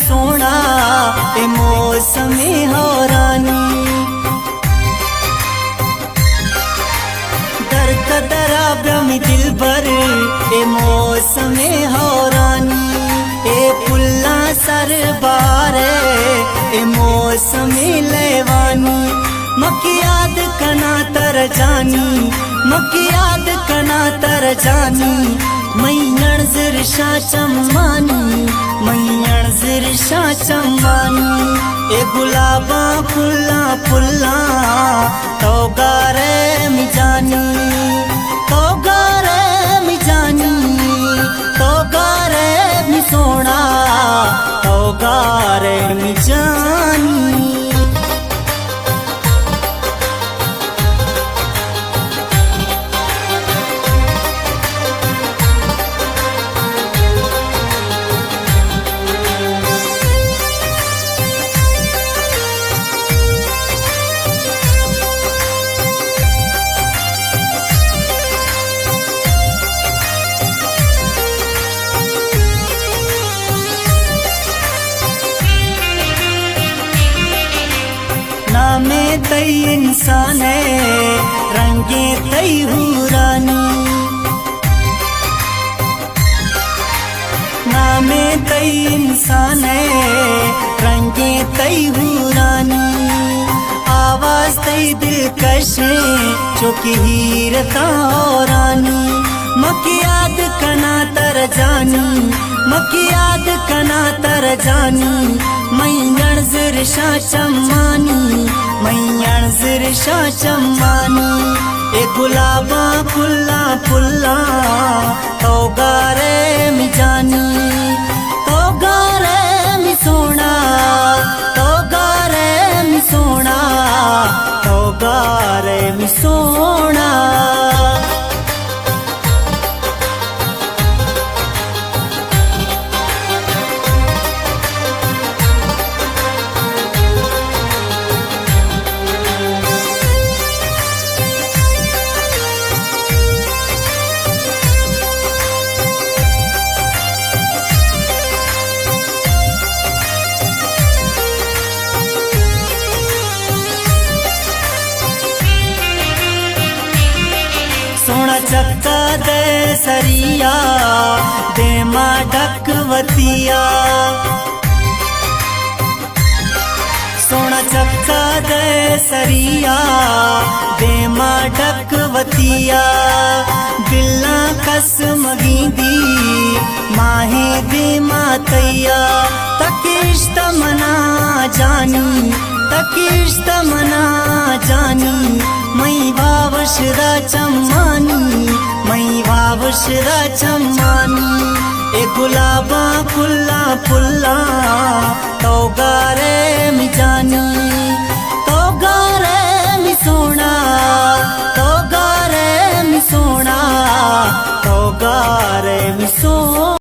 सोना ए मौसमी होरानी दर कदरा ब्रह्मी दिल भर ए मौसमी होरानी ए पुल्ला सर बारे ए मौसमी लेवानी मकी याद कना तर जानी मकी याद कना तर जानी मैयण जिरशा चम्मानी मैयण जिरशा चम्मानी ए गुलाबा फुल्ला फुल्ला तो गारे मिजानी तो गारे मिजानी तो गारे मि सोना तो गारे मिजानी नामे तई इंसान है रंगे तई हुरानी नामे तई इंसान है रंगे तई हुरानी आवाज तई दिलकश चुकी हीरता रानी मकी याद कना तर जानी मकी याद कना तर जानी मैयण जिरशा चम्मानी मैयण जिरशा चम्मानी ए गुलाबा फुल्ला फुल्ला तो गारे मिजानी तो गारे मि सोना तो गारे मि सोना तो गारे मि सोना सोना चक्का दे सरिया दे मां ढकवतिया सोना चक्का दे सरिया दे मां ढकवतिया बिल्ला कसम गिंदी माहे दे मातैया तकिश्त मना जानी तकिश्त मना जानी मई वावशरा चम्मानी मई वावशरा चम्मानी ए गुलाबा फुल्ला फुल्ला तो गारे मिजानी तो गारे मि सोना तो गारे मि सोना तो गारे मि सोना।